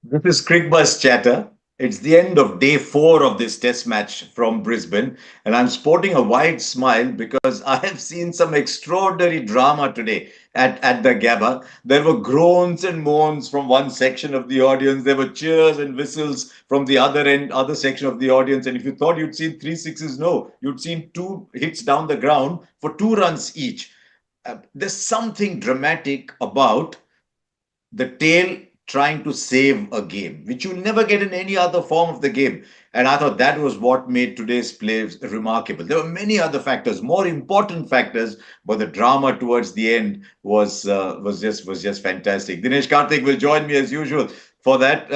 This is Cricbuzz Chatter. It's the end of day four of this test match from Brisbane, and I'm sporting a wide smile because I have seen some extraordinary drama today at the Gabba. There were groans and moans from one section of the audience. There were cheers and whistles from the other section of the audience. And if you thought you'd seen three sixes, no, you'd seen two hits down the ground for 2 runs each. There's something dramatic about the tail trying to save a game, which you'll never get in any other form of the game. And I thought that was what made today's play remarkable. There were many other factors, more important factors, but the drama towards the end was just fantastic. Dinesh Karthik will join me as usual for that.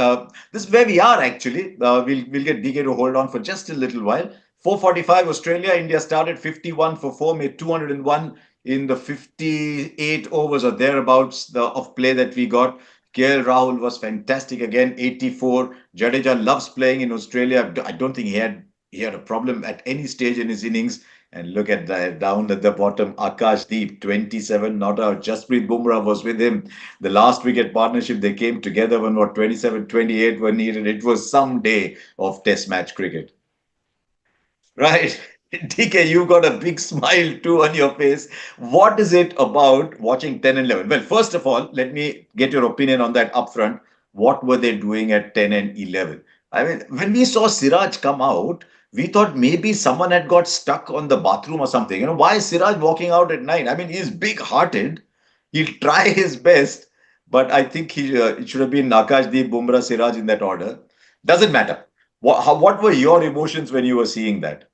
This is where we are actually. We'll get DK to hold on for just a little while. 4:45 Australia. India started 51 for 4, made 201 in the 58 overs or thereabouts of play that we got. Rahul was fantastic again, 84. Jadeja loves playing in Australia. I don't think he had a problem at any stage in his innings. And look at that down at the bottom, Akash Deep, 27 not out. Jasprit Bumrah was with him. The last wicket partnership, they came together when 27, 28 were needed. It was some day of test match cricket. Right. DK, you got a big smile too on your face. What is it about watching 10 and 11? Well, first of all, let me get your opinion on that upfront. What were they doing at 10 and 11? I mean, when we saw Siraj come out, we thought maybe someone had got stuck on the bathroom or something. Why is Siraj walking out at 9? I mean, he's big hearted. He'll try his best, but I think it should have been Akash Deep, Bumrah, Siraj in that order. Doesn't matter. What were your emotions when you were seeing that?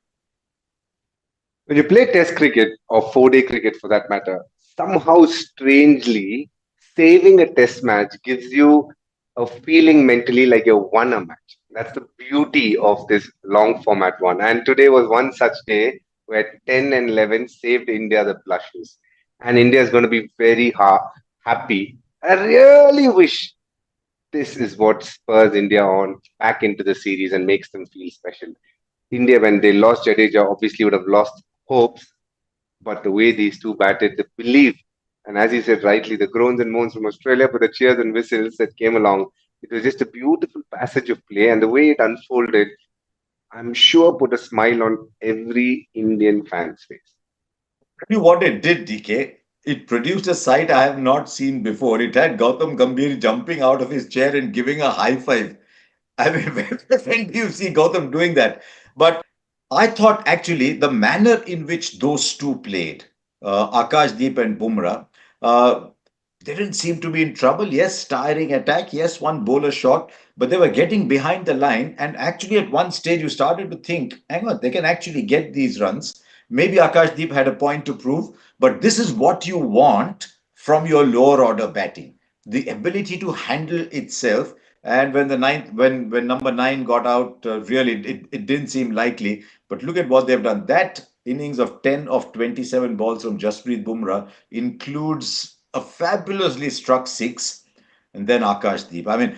When you play test cricket or 4-day cricket for that matter, somehow strangely, saving a test match gives you a feeling mentally like you won a match. That's the beauty of this long format one. And today was one such day where 10 and 11 saved India the blushes. And India is going to be very happy. I really wish this is what spurs India on back into the series and makes them feel special. India, when they lost Jadeja, obviously would have lost hopes, but the way these two batted, the belief, and as you said rightly, the groans and moans from Australia, but the cheers and whistles that came along, it was just a beautiful passage of play, and the way it unfolded, I'm sure put a smile on every Indian fan's face. Tell you what it did, DK. It produced a sight I have not seen before. It had Gautam Gambhir jumping out of his chair and giving a high five. I mean, when do you see Gautam doing that? But I thought actually the manner in which those two played, Akash Deep and Bumrah, uh, they didn't seem to be in trouble. Yes, tiring attack. Yes, one bowler shot, but they were getting behind the line. And actually, at one stage, you started to think, hang on, they can actually get these runs. Maybe Akash Deep had a point to prove, but this is what you want from your lower order batting, the ability to handle itself. And when the ninth, when number nine got out, really, it didn't seem likely. But look at what they've done. That innings of 10 of 27 balls from Jasprit Bumrah includes a fabulously struck six, and then Akash Deep. I mean,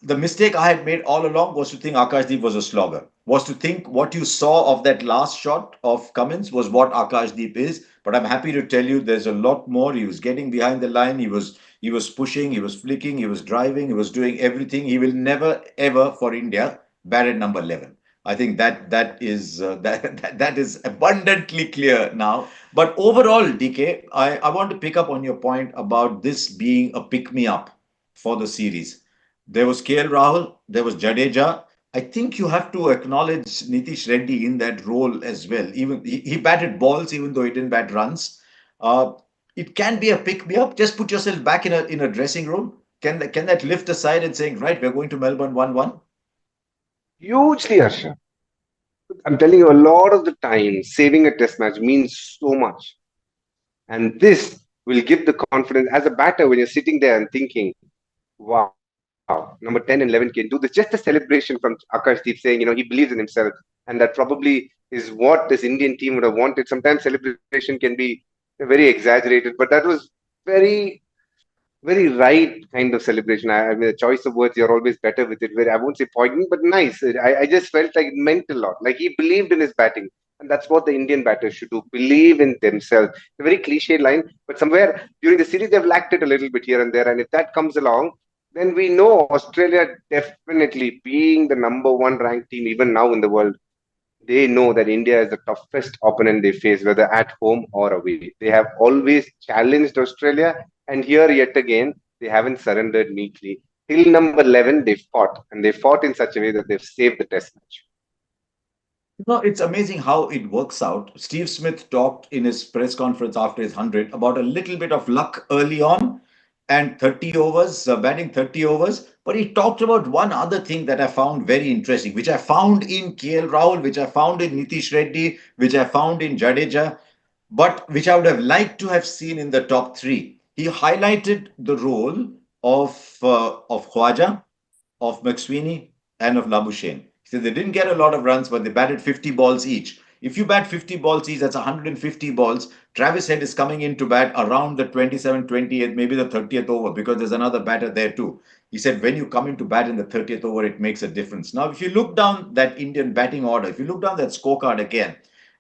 the mistake I had made all along was to think Akash Deep was a slogger. Was to think what you saw of that last shot of Cummins was what Akash Deep is. But I'm happy to tell you there's a lot more. He was getting behind the line. He was pushing. He was flicking. He was driving. He was doing everything. He will never ever for India bat at number 11. I think that is abundantly clear now. But overall, DK, I want to pick up on your point about this being a pick me up for the series. There was KL Rahul, there was Jadeja. I think you have to acknowledge Nitish Reddy in that role as well. Even he batted balls, even though he didn't bat runs. Uh, it can be a pick me up. Just put yourself back in a dressing room. Can that lift aside and saying, right, we're going to Melbourne 1-1? Hugely, Harsha. I'm telling you, a lot of the time, saving a test match means so much. And this will give the confidence as a batter when you're sitting there and thinking, wow, number 10 and 11 can do this. Just a celebration from Akash Deep saying, he believes in himself. And that probably is what this Indian team would have wanted. Sometimes celebration can be very exaggerated, but that was very, very right kind of celebration. I mean, the choice of words, you're always better with it. Very, I won't say poignant, but nice. I just felt like it meant a lot. Like he believed in his batting. And that's what the Indian batters should do, believe in themselves. It's a very cliche line, but somewhere during the series, they've lacked it a little bit here and there. And if that comes along, then we know Australia definitely being the number one ranked team even now in the world, they know that India is the toughest opponent they face, whether at home or away. They have always challenged Australia, and here yet again, they haven't surrendered meekly. Till number 11, they fought, and they fought in such a way that they've saved the test match. No, it's amazing how it works out. Steve Smith talked in his press conference after his 100 about a little bit of luck early on and 30 overs, batting 30 overs. But he talked about one other thing that I found very interesting, which I found in KL Rahul, which I found in Nitish Reddy, which I found in Jadeja, but which I would have liked to have seen in the top three. He highlighted the role of Khwaja, of McSweeney, and of Labuschagne. He said they didn't get a lot of runs, but they batted 50 balls each. If you bat 50 balls each, that's 150 balls. Travis Head is coming in to bat around the 27th, 28th, maybe the 30th over because there's another batter there too. He said when you come in to bat in the 30th over, it makes a difference. Now, if you look down that Indian batting order, if you look down that scorecard again,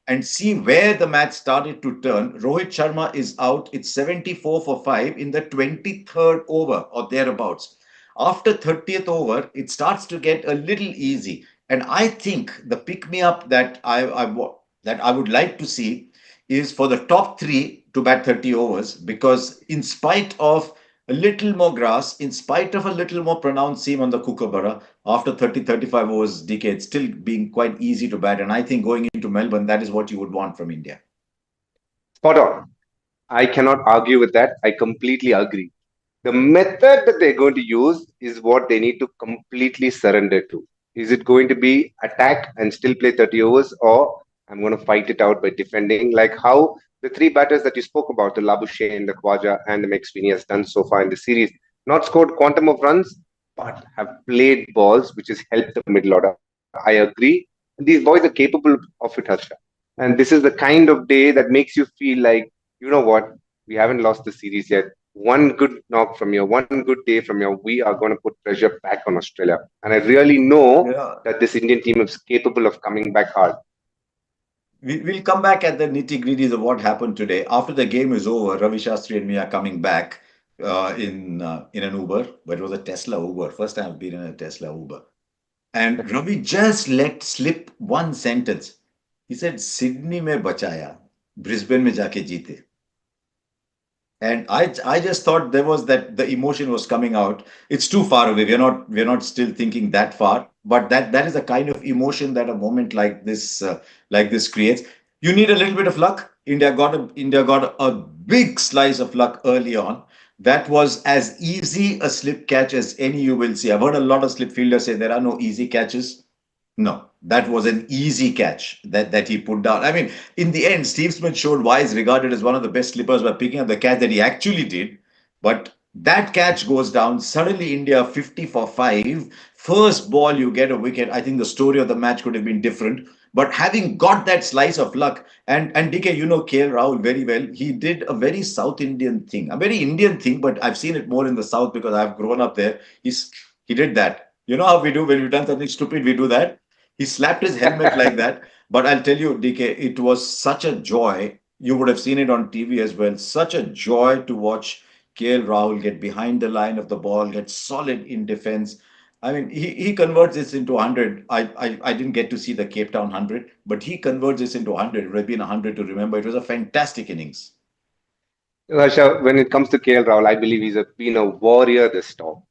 and see where the match started to turn. Rohit Sharma is out. It's 74 for 5 in the 23rd over or thereabouts. After 30th over, it starts to get a little easy. And I think the pick me up that I would like to see is for the top three to bat 30 overs because, in spite of a little more grass, in spite of a little more pronounced seam on the Kookaburra, after 30, 35 overs decade, still being quite easy to bat. And I think going into Melbourne, that is what you would want from India. Spot on. I cannot argue with that. I completely agree. The method that they're going to use is what they need to completely surrender to. Is it going to be attack and still play 30 overs, or I'm going to fight it out by defending, like how the three batters that you spoke about, the Labuschagne, the Khwaja, and the McSweeney has done so far in the series? Not scored quantum of runs, but have played balls, which has helped the middle order. I agree. These boys are capable of it, Harsha. And this is the kind of day that makes you feel like, you know what, we haven't lost the series yet. One good knock from here, one good day from here, we are going to put pressure back on Australia. And I really know Yeah. that this Indian team is capable of coming back hard. We'll come back at the nitty gritties of what happened today. After the game is over, Ravi Shastri and me are coming back in an Uber, but it was a Tesla Uber. First time I've been in a Tesla Uber. And Ravi just let slip one sentence. He said, Sydney में बचाया, Brisbane में जाके जीते. And I just thought there was that the emotion was coming out. It's too far away. We're not still thinking that far. But that is the kind of emotion that a moment like this creates. You need a little bit of luck. India got a big slice of luck early on. That was as easy a slip catch as any you will see. I've heard a lot of slip fielders say there are no easy catches. No, that was an easy catch that he put down. I mean, in the end, Steve Smith showed why he's regarded as one of the best slippers by picking up the catch that he actually did. But that catch goes down. Suddenly, India 50 for 5. First ball, you get a wicket. I think the story of the match could have been different. But having got that slice of luck, and DK, you know KL Rahul very well, he did a very South Indian thing, a very Indian thing, but I've seen it more in the South because I've grown up there. He did that. You know how we do when we've done something stupid, we do that. He slapped his helmet like that. But I'll tell you, DK, it was such a joy. You would have seen it on TV as well. Such a joy to watch KL Rahul get behind the line of the ball, get solid in defense. I mean, he converts this into 100. I didn't get to see the Cape Town 100, but he converts this into 100. It would have been 100 to remember. It was a fantastic innings. Harsha, when it comes to KL Rahul, I believe been a warrior this storm.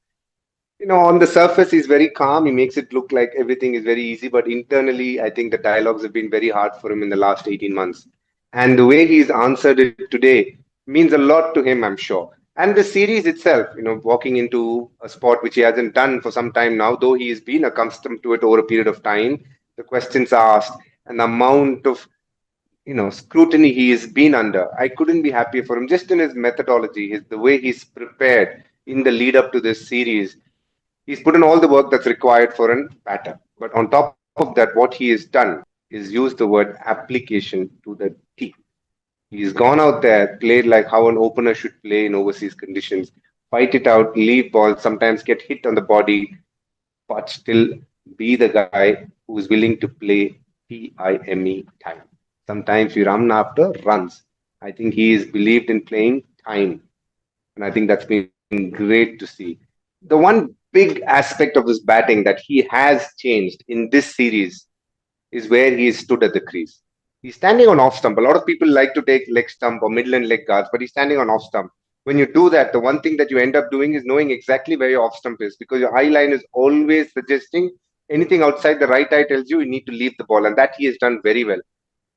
On the surface, he's very calm. He makes it look like everything is very easy, but internally, I think the dialogues have been very hard for him in the last 18 months. And the way he's answered it today means a lot to him, I'm sure. And the series itself, walking into a spot which he hasn't done for some time now, though he's been accustomed to it over a period of time, the questions asked and the amount of scrutiny he has been under. I couldn't be happier for him. Just in his methodology, the way he's prepared in the lead up to this series, he's put in all the work that's required for an batter. But on top of that, what he has done is use the word application to the T. He's gone out there, played like how an opener should play in overseas conditions, fight it out, leave balls, sometimes get hit on the body, but still be the guy who's willing to play time. Sometimes we run after runs. I think he is believed in playing time. And I think that's been great to see. the one big aspect of his batting that he has changed in this series is where he stood at the crease. He's standing on off stump. A lot of people like to take leg stump or middle and leg guards, but he's standing on off stump. When you do that, the one thing that you end up doing is knowing exactly where your off stump is, because your eye line is always suggesting anything outside the right eye tells you need to leave the ball, and that he has done very well.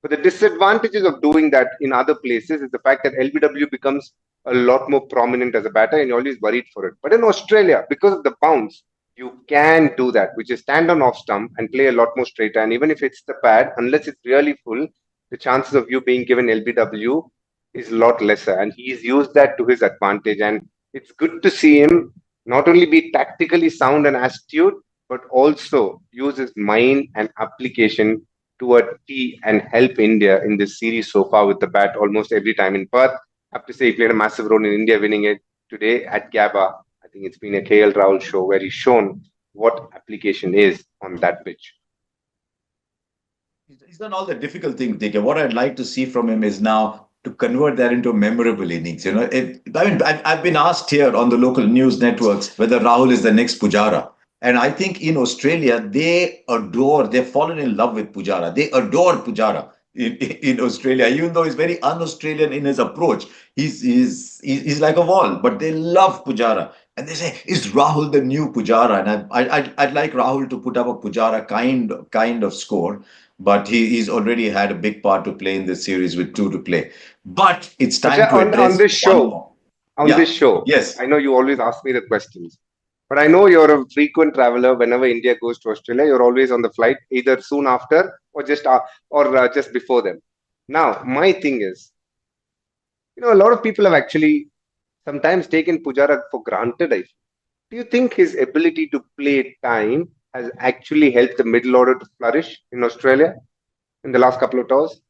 But the disadvantages of doing that in other places is the fact that LBW becomes a lot more prominent as a batter and you're always worried for it. But in Australia, because of the bounce, you can do that, which is stand on off stump and play a lot more straighter. And even if it's the pad, unless it's really full, the chances of you being given LBW is a lot lesser. And he's used that to his advantage. And it's good to see him not only be tactically sound and astute, but also use his mind and application to a T and help India in this series so far with the bat almost every time in Perth. I have to say, he played a massive role in India winning it today at Gabba. I think it's been a KL Rahul show where he's shown what application is on that pitch. He's done all the difficult things, DK. What I'd like to see from him is now to convert that into a memorable innings. I mean, I've been asked here on the local news networks whether Rahul is the next Pujara. And I think in Australia, they've fallen in love with Pujara. They adore Pujara in Australia, even though he's very un-Australian in his approach. He's like a wall, but they love Pujara. And they say, is Rahul the new Pujara? And I'd like Rahul to put up a Pujara kind of score, but he's already had a big part to play in this series with two to play. But it's time Acha, to on address this one show, more. on Yeah. this show, Yes. I know you always ask me the questions, but I know you're a frequent traveler. Whenever India goes to Australia, you're always on the flight, either soon after or just before them. Now, my thing is, a lot of people have actually sometimes taken Pujara for granted. I feel. Do you think his ability to play time has actually helped the middle order to flourish in Australia in the last couple of tours?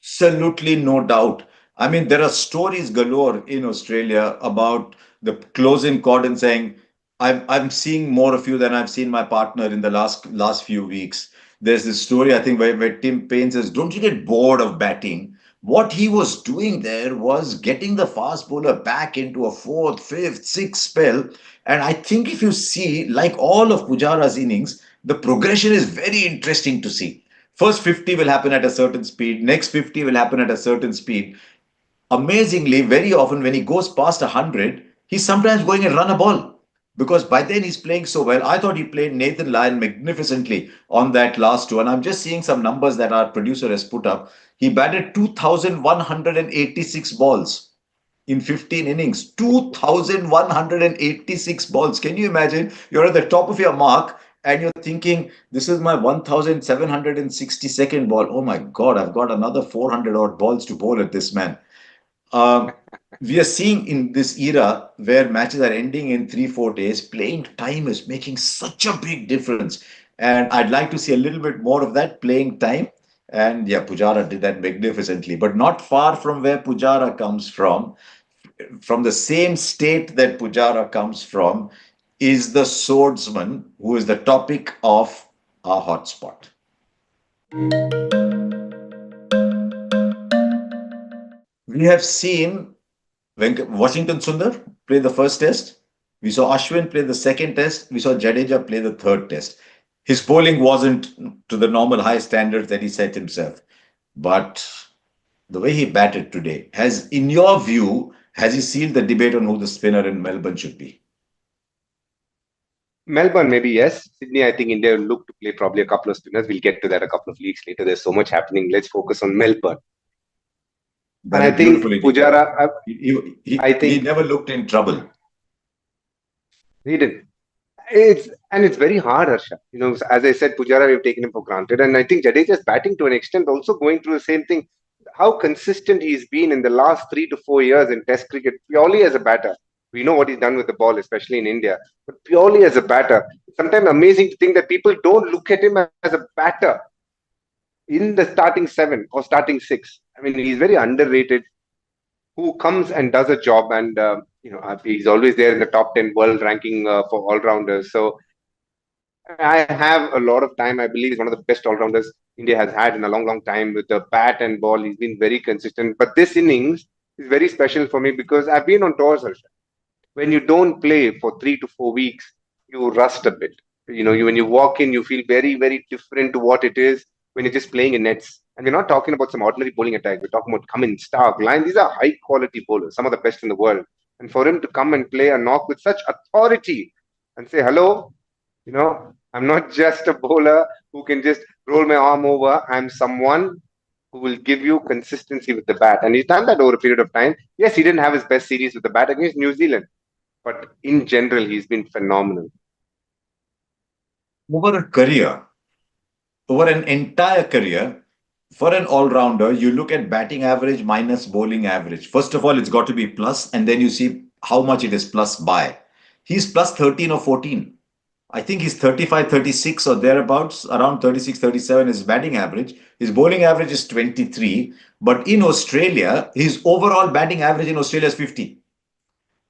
Absolutely no doubt. I mean, there are stories galore in Australia about the closing cordon saying, I'm seeing more of you than I've seen my partner in the last few weeks. There's this story, I think, where Tim Payne says, don't you get bored of batting? What he was doing there was getting the fast bowler back into a fourth, fifth, sixth spell. And I think if you see, like all of Pujara's innings, the progression is very interesting to see. First 50 will happen at a certain speed, next 50 will happen at a certain speed. Amazingly, very often when he goes past 100, he's sometimes going and run a ball because by then he's playing so well. I thought he played Nathan Lyon magnificently on that last two, and I'm just seeing some numbers that our producer has put up. He batted 2,186 balls in 15 innings. 2,186 balls. Can you imagine? You're at the top of your mark and you're thinking, this is my 1,762nd ball. Oh my God, I've got another 400 odd balls to bowl at this man. Um, we are seeing in this era where matches are ending in 3, 4 days, playing time is making such a big difference. And I'd like to see a little bit more of that playing time. And yeah, Pujara did that magnificently, but not far from where Pujara comes from the same state that Pujara comes from, is the swordsman who is the topic of our hotspot. We have seen Washington Sundar play the first test. We saw Ashwin play the second test. We saw Jadeja play the third test. His bowling wasn't to the normal high standards that he set himself. But the way he batted today, in your view, has he sealed the debate on who the spinner in Melbourne should be? Melbourne, maybe yes. Sydney, I think India will look to play probably a couple of spinners. We'll get to that a couple of weeks later. There's so much happening. Let's focus on Melbourne. And Done I it think beautifully, DK. Pujara, I He think never looked in trouble. he did. It's very hard, Harsha. As I said, Pujara, we've taken him for granted. And I think Jadeja's batting to an extent also going through the same thing. How consistent he's been in the last 3 to 4 years in Test cricket, purely as a batter. We know what he's done with the ball, especially in India, but purely as a batter. It's sometimes amazing to think that people don't look at him as a batter in the starting seven or starting six. I mean, he's very underrated. Who comes and does a job, and he's always there in the top 10 world ranking for all rounders. So I have a lot of time. I believe he's one of the best all rounders India has had in a long, long time with the bat and ball. He's been very consistent. But this innings is very special for me because I've been on tours, Harsha. when you don't play for 3 to 4 weeks, you rust a bit. When you walk in, you feel very, very different to what it is when you're just playing in nets. And we're not talking about some ordinary bowling attack. We're talking about Cummins, Starc, Line. These are high quality bowlers, some of the best in the world. And for him to come and play a knock with such authority and say, hello, I'm not just a bowler who can just roll my arm over. I'm someone who will give you consistency with the bat. And he's done that over a period of time. Yes, he didn't have his best series with the bat against New Zealand, but in general, he's been phenomenal. Over a career, over an entire career, for an all-rounder, you look at batting average minus bowling average. First of all, it's got to be plus, and then you see how much it is plus by. He's plus 13 or 14. I think he's 35, 36 or thereabouts, around 36, 37 is batting average. His bowling average is 23. But in Australia, his overall batting average in Australia is 50.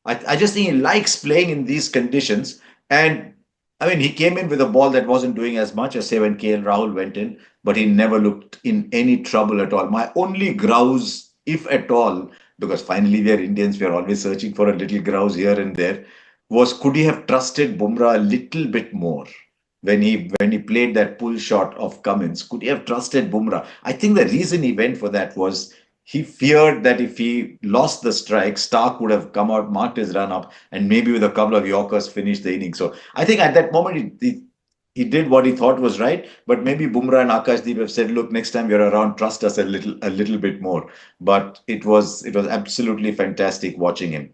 I just think he likes playing in these conditions. And I mean, he came in with a ball that wasn't doing as much as say when KL Rahul went in, but he never looked in any trouble at all. My only grouse, if at all, because finally we are Indians, we are always searching for a little grouse here and there, was could he have trusted Bumrah a little bit more when he played that pull shot of Cummins? Could he have trusted Bumrah? I think the reason he went for that was he feared that if he lost the strike, Starc would have come out, marked his run up, and maybe with a couple of Yorkers finished the inning. So I think at that moment he did what he thought was right, but maybe Bumrah and Akash Deep have said, "Look, next time you're around, trust us a little bit more." But it was absolutely fantastic watching him.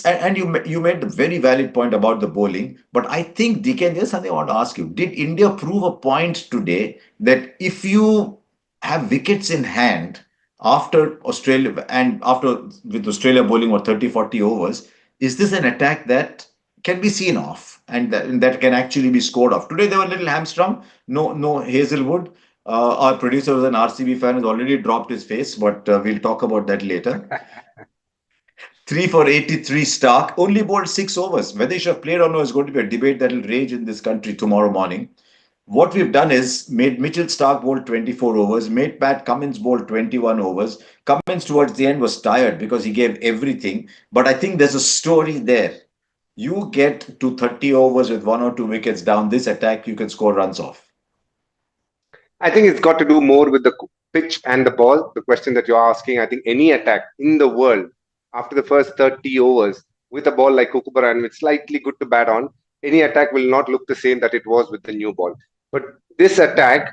And you made a very valid point about the bowling, but I think DK, there's something I want to ask you. Did India prove a point today that if you have wickets in hand after Australia and after with Australia bowling or 30, 40 overs, is this an attack that can be seen off and that can actually be scored off? Today they were a little hamstrung. No Hazelwood. Our producer was an RCB fan, has already dropped his face, but we'll talk about that later. 3 for 83 Starc, only bowled 6 overs. Whether he should have played or no is going to be a debate that will rage in this country tomorrow morning. What we've done is made Mitchell Starc bowl 24 overs, made Pat Cummins bowl 21 overs. Cummins towards the end was tired because he gave everything. But I think there's a story there. You get to 30 overs with 1 or 2 wickets down, this attack, you can score runs off. I think it's got to do more with the pitch and the ball. The question that you're asking, I think any attack in the world after the first 30 overs with a ball like Kukubara and it's slightly good to bat on, any attack will not look the same that it was with the new ball. But this attack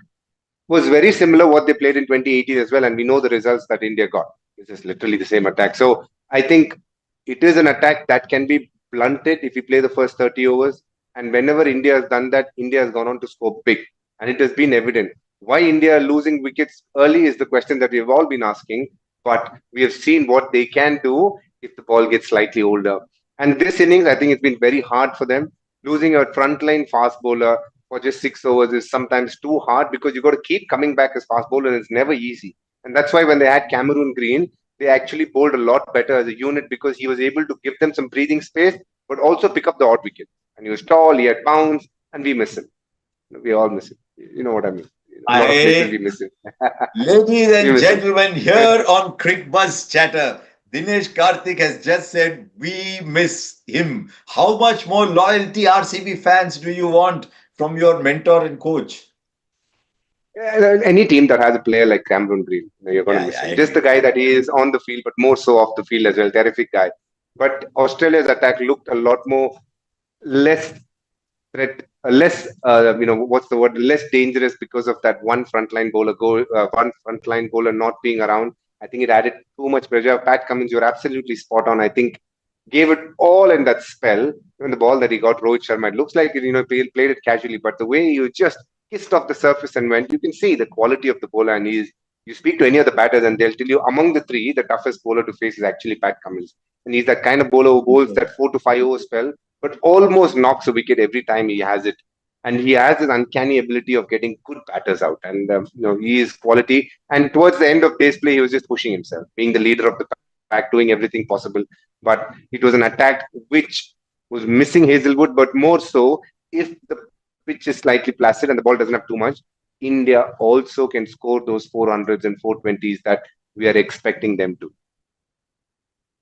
was very similar what they played in 2018 as well, and we know the results that India got. This is literally the same attack. So I think it is an attack that can be blunted if you play the first 30 overs. And whenever India has done that, India has gone on to score big. And it has been evident. Why India losing wickets early is the question that we've all been asking. But we have seen what they can do if the ball gets slightly older. And this innings, I think it's been very hard for them. Losing a frontline fast bowler for just 6 overs is sometimes too hard because you've got to keep coming back as fast bowler and it's never easy. And that's why when they had Cameron Green, they actually bowled a lot better as a unit because he was able to give them some breathing space, but also pick up the odd wicket. And he was tall, he had bounce, and we miss him. We all miss him. You know what I mean? A lot of places we I, miss him. ladies We and miss him. gentlemen, here on Cricbuzz Chatter, Dinesh Karthik has just said, we miss him. How much more loyalty, RCB fans, do you want from your mentor and coach? Any team that has a player like Cameron Green, you're going to Yeah, miss yeah, I him. Just the agree. guy that he is on the field, but more so off the field as well. Terrific guy. But Australia's attack looked a lot more less threat, less, what's the word, less dangerous because of that one frontline bowler not being around. I think it added too much pressure. Pat Cummins, you're absolutely spot on. I think gave it all in that spell. Even the ball that he got, Rohit Sharma, it looks like he played it casually, but the way you just kissed off the surface and went, you can see the quality of the bowler. And you speak to any of the batters, and they'll tell you among the three, the toughest bowler to face is actually Pat Cummins. And he's that kind of bowler who bowls that 4 to 5 over spell, but almost knocks a wicket every time he has it. And he has an uncanny ability of getting good batters out. And he is quality. And towards the end of day's play, he was just pushing himself, being the leader of the pack, doing everything possible. But it was an attack which was missing Hazelwood, but more so if the pitch is slightly placid and the ball doesn't have too much, India also can score those 400s and 420s that we are expecting them to.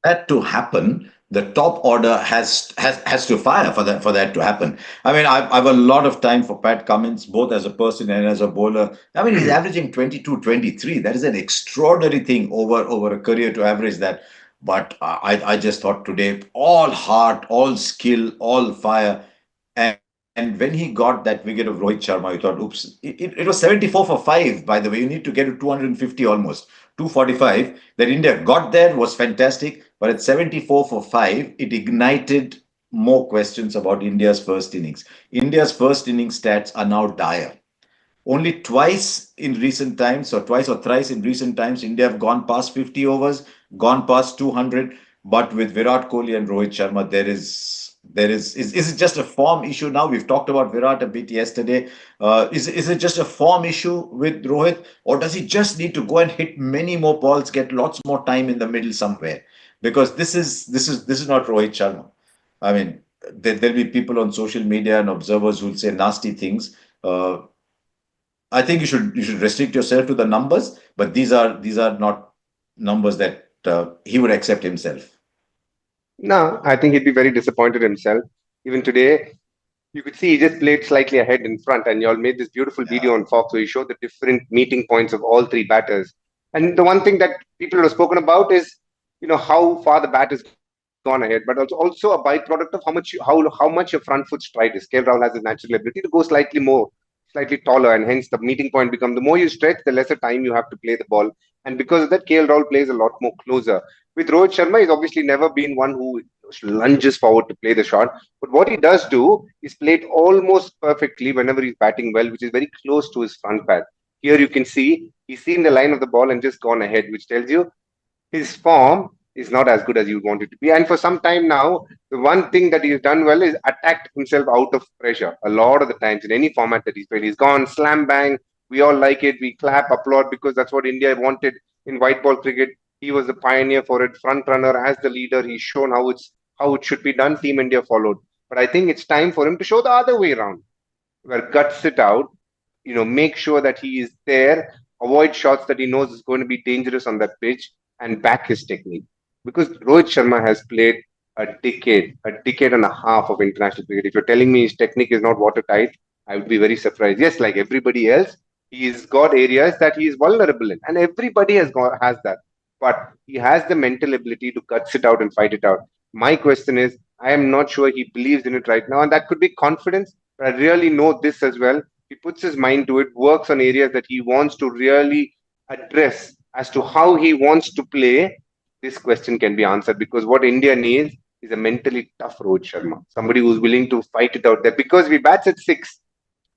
That to happen, The top order has to fire for that to happen. I mean, I've a lot of time for Pat Cummins, both as a person and as a bowler. I mean, he's averaging 22, 23. That is an extraordinary thing over a career to average that. But I just thought today, all heart, all skill, all fire. And when he got that wicket of Rohit Sharma, you thought, oops, it was 74 for 5, by the way. You need to get to 250 almost. 245. That India got there was fantastic. But at 74 for 5, it ignited more questions about India's first innings. India's first innings stats are now dire. Only twice in recent times, or twice or thrice in recent times, India have gone past 50 overs, gone past 200. But with Virat Kohli and Rohit Sharma, is it just a form issue now? We've talked about Virat a bit yesterday. Is it just a form issue with Rohit, or does he just need to go and hit many more balls, get lots more time in the middle somewhere? Because this is not Rohit Sharma. I mean, there'll be people on social media and observers who'll say nasty things. I think you should restrict yourself to the numbers, but these are not numbers that he would accept himself. No, I think he'd be very disappointed himself. Even today, you could see he just played slightly ahead in front, and y'all made this beautiful Yeah. video on Fox where he showed the different meeting points of all three batters. And the one thing that people have spoken about is, how far the bat has gone ahead, but also a byproduct of how much your front foot stride is. KL Rahul has his natural ability to go slightly taller, and hence the meeting point becomes the more you stretch, the lesser time you have to play the ball. And because of that, KL Rahul plays a lot more closer. With Rohit Sharma, he's obviously never been one who lunges forward to play the shot. But what he does do is play it almost perfectly whenever he's batting well, which is very close to his front pad. Here you can see he's seen the line of the ball and just gone ahead, which tells you his form is not as good as you want it to be. And for some time now, the one thing that he's done well is attacked himself out of pressure. A lot of the times in any format that he's played, he's gone slam bang. We all like it. We clap, applaud because that's what India wanted in white ball cricket. He was the pioneer for it, front runner as the leader. He's shown how it should be done. Team India followed. But I think it's time for him to show the other way around, where guts it out, make sure that he is there, avoid shots that he knows is going to be dangerous on that pitch, and back his technique. Because Rohit Sharma has played a decade and a half of international cricket. If you're telling me his technique is not watertight, I would be very surprised. Yes, like everybody else, he's got areas that he is vulnerable in, and everybody has that. But he has the mental ability to cut it out and fight it out. My question is, I am not sure he believes in it right now, and that could be confidence. But I really know this as well. He puts his mind to it, works on areas that he wants to really address as to how he wants to play. This question can be answered because what India needs is a mentally tough Rohit Sharma, somebody who's willing to fight it out there. Because we bats at six,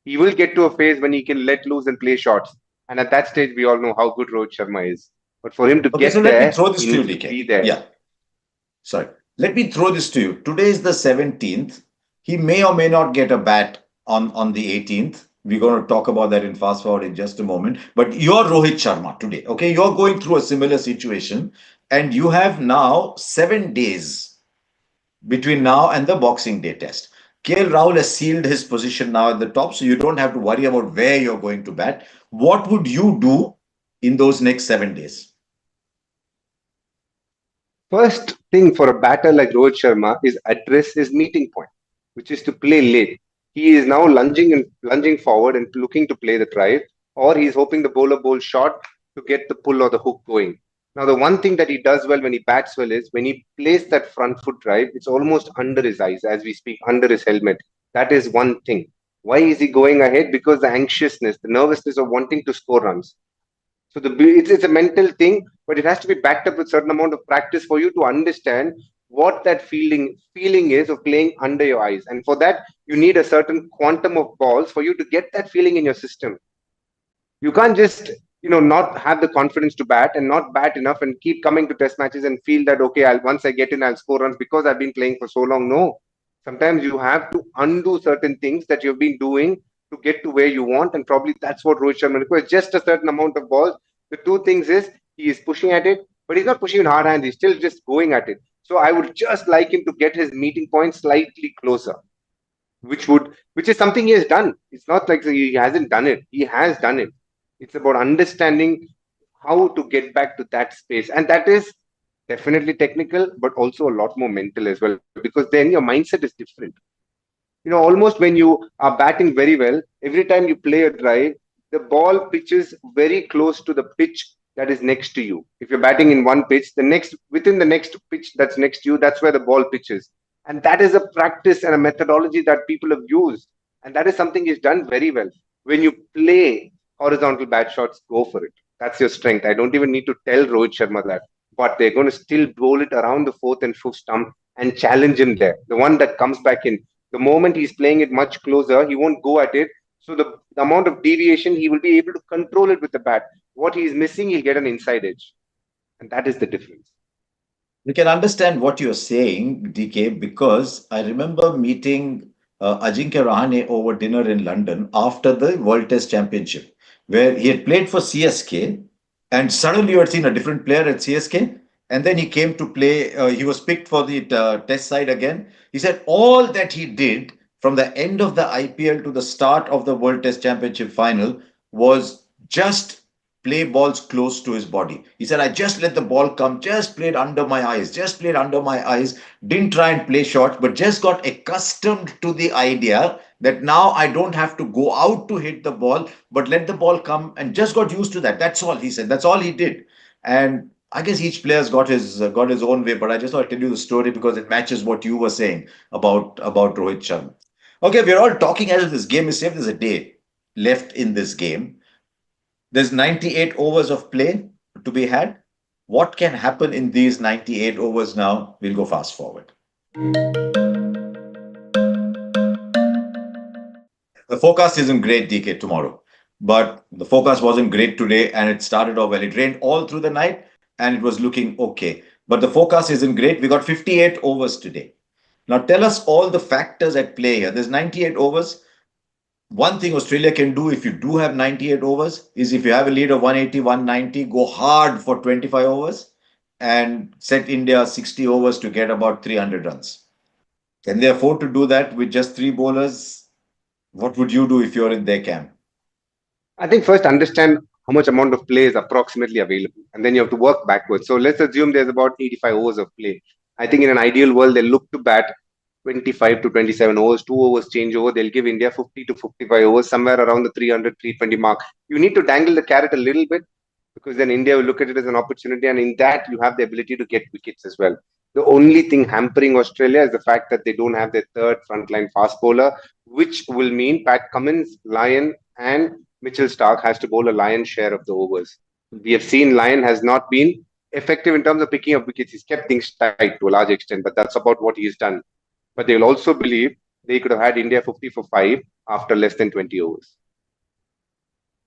he will get to a phase when he can let loose and play shots. And at that stage, we all know how good Rohit Sharma is. But for him to Okay, so get let me there, throw this he to you, needs to DK. be there. Yeah, sorry. Let me throw this to you. Today is the 17th. He may or may not get a bat on the 18th. We're going to talk about that in fast forward in just a moment. But you're Rohit Sharma today. Okay, you're going through a similar situation, and you have now 7 days between now and the Boxing Day test. KL Rahul has sealed his position now at the top, so you don't have to worry about where you're going to bat. What would you do in those next 7 days? First thing for a batter like Rohit Sharma is address his meeting point, which is to play late. He is now lunging forward and looking to play the drive, or he's hoping the bowler bowls short to get the pull or the hook going. Now, the one thing that he does well when he bats well is when he plays that front foot drive, it's almost under his eyes as we speak, under his helmet. That is one thing. Why is he going ahead? Because the anxiousness, the nervousness of wanting to score runs. So it's a mental thing, but it has to be backed up with certain amount of practice for you to understand what that feeling is of playing under your eyes. And for that, you need a certain quantum of balls for you to get that feeling in your system. You can't just not have the confidence to bat and not bat enough and keep coming to test matches and feel that okay, once I get in, I'll score runs because I've been playing for so long. No, sometimes you have to undo certain things that you've been doing to get to where you want, and probably that's what Rohit Sharma requires. Just a certain amount of balls. The two things is he is pushing at it, but he's not pushing in hard hands. He's still just going at it. So I would just like him to get his meeting point slightly closer, which is something he has done. It's not like he hasn't done it. He has done it. It's about understanding how to get back to that space, and that is Definitely technical, but also a lot more mental as well, because then your mindset is different. Almost when you are batting very well, every time you play a drive, the ball pitches very close to the pitch that is next to you. If you're batting in one pitch, the next within the next pitch that's next to you, that's where the ball pitches. And that is a practice and a methodology that people have used. And that is something is done very well. When you play horizontal bat shots, go for it. That's your strength. I don't even need to tell Rohit Sharma that. But they're going to still bowl it around the fourth and fifth stump and challenge him there. The one that comes back in, the moment he's playing it much closer, he won't go at it. So the amount of deviation, he will be able to control it with the bat. What he's missing, he'll get an inside edge. And that is the difference. We can understand what you're saying, DK, because I remember meeting Ajinkya Rahane over dinner in London after the World Test Championship, where he had played for CSK, and suddenly you had seen a different player at CSK, and then he came to play. He was picked for the Test side again. He said all that he did from the end of the IPL to the start of the World Test Championship final was just play balls close to his body. He said, I just let the ball come, just played under my eyes, just played under my eyes, didn't try and play shots, but just got accustomed to the idea that now I don't have to go out to hit the ball, but let the ball come, and just got used to that. That's all he said. That's all he did. And I guess each player's got his own way, but I just thought I'd tell you the story because it matches what you were saying about Rohit Sharma. Okay, we're all talking as if this game is safe. There's a day left in this game. There's 98 overs of play to be had. What can happen in these 98 overs now? We'll go fast forward. The forecast isn't great, DK, tomorrow. But the forecast wasn't great today, and it started off well. It rained all through the night, and it was looking okay. But the forecast isn't great. We got 58 overs today. Now, tell us all the factors at play here. There's 98 overs. One thing Australia can do if you do have 98 overs is if you have a lead of 180, 190, go hard for 25 overs and set India 60 overs to get about 300 runs. Can they afford to do that with just three bowlers? What would you do if you're in their camp? I think first understand how much amount of play is approximately available, and then you have to work backwards. So let's assume there's about 85 overs of play. I think in an ideal world, they look to bat 25 to 27 overs, 2 overs changeover. They'll give India 50 to 55 overs, somewhere around the 300, 320 mark. You need to dangle the carrot a little bit because then India will look at it as an opportunity, and in that, you have the ability to get wickets as well. The only thing hampering Australia is the fact that they don't have their third frontline fast bowler, which will mean Pat Cummins, Lyon, and Mitchell Starc has to bowl a lion's share of the overs. We have seen Lyon has not been effective in terms of picking up wickets. He's kept things tight to a large extent, but that's about what he's done. But they will also believe they could have had India 50 for 5 after less than 20 overs.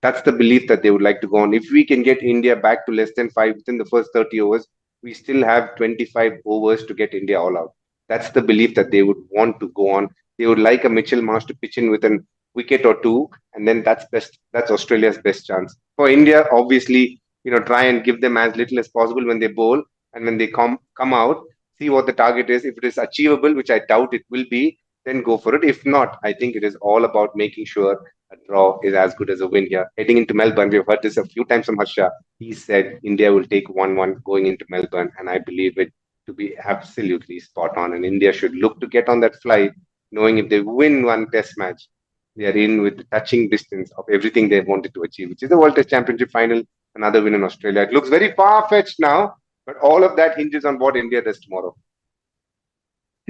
That's the belief that they would like to go on. If we can get India back to less than 5 within the first 30 overs, we still have 25 overs to get India all out. That's the belief that they would want to go on. They would like a Mitchell Marsh to pitch in with an wicket or two, and then that's best. That's Australia's best chance. For India, obviously, try and give them as little as possible when they bowl, and when they come out, see what the target is. If it is achievable, which I doubt it will be, then go for it. If not, I think it is all about making sure a draw is as good as a win here. Heading into Melbourne, we've heard this a few times from Harsha. He said India will take 1-1 going into Melbourne, and I believe it to be absolutely spot on. And India should look to get on that flight, knowing if they win one test match, they are in with the touching distance of everything they wanted to achieve, which is the World Test Championship final, another win in Australia. It looks very far-fetched now, but all of that hinges on what India does tomorrow.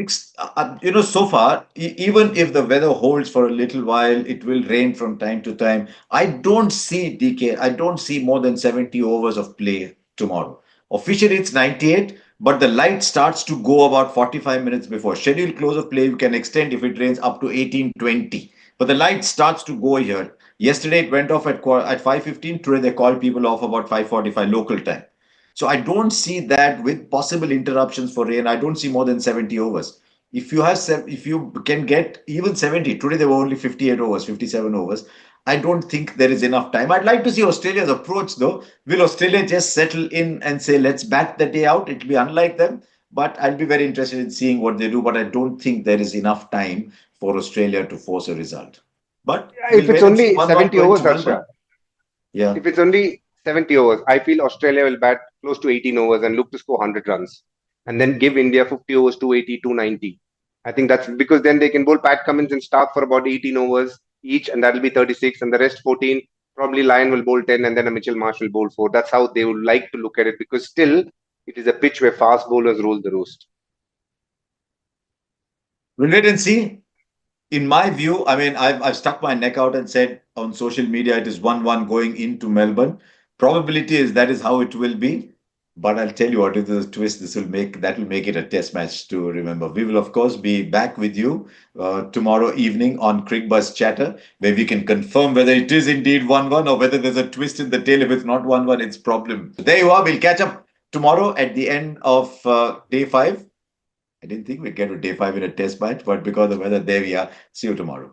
So far, even if the weather holds for a little while, it will rain from time to time. I don't see, DK, I don't see more than 70 overs of play tomorrow. Officially, it's 98, but the light starts to go about 45 minutes before. Scheduled close of play, you can extend if it rains up to 18:20. But the light starts to go here. Yesterday, it went off at 5:15. Today, they called people off about 5:45 local time. So I don't see that with possible interruptions for rain. I don't see more than 70 overs. If you can get even 70, today there were only 58 overs, 57 overs. I don't think there is enough time. I'd like to see Australia's approach though. Will Australia just settle in and say, let's bat the day out? It'll be unlike them. But I'd be very interested in seeing what they do. But I don't think there is enough time for Australia to force a result. But if we'll it's wait and see. only 70 overs, Harsha. Yeah. If it's only 70 overs, I feel Australia will bat close to 18 overs and look to score 100 runs, and then give India 50 overs, 280, 290. I think that's because then they can bowl Pat Cummins and Starc for about 18 overs each, and that'll be 36, and the rest 14, probably Lyon will bowl 10, and then a Mitchell Marsh will bowl 4. That's how they would like to look at it, because still it is a pitch where fast bowlers rule the roost. We'll wait and see. In my view, I mean, I've stuck my neck out and said on social media it is 1-1 going into Melbourne. Probability is that is how it will be. But I'll tell you what, if there's a twist, that will make it a test match to remember. We will, of course, be back with you tomorrow evening on Cricbuzz Chatter, where we can confirm whether it is indeed 1-1 or whether there's a twist in the tail. If it's not 1-1, it's problem. So there you are. We'll catch up tomorrow at the end of day 5. I didn't think we'd get to day 5 in a test match, but because of weather, there we are. See you tomorrow.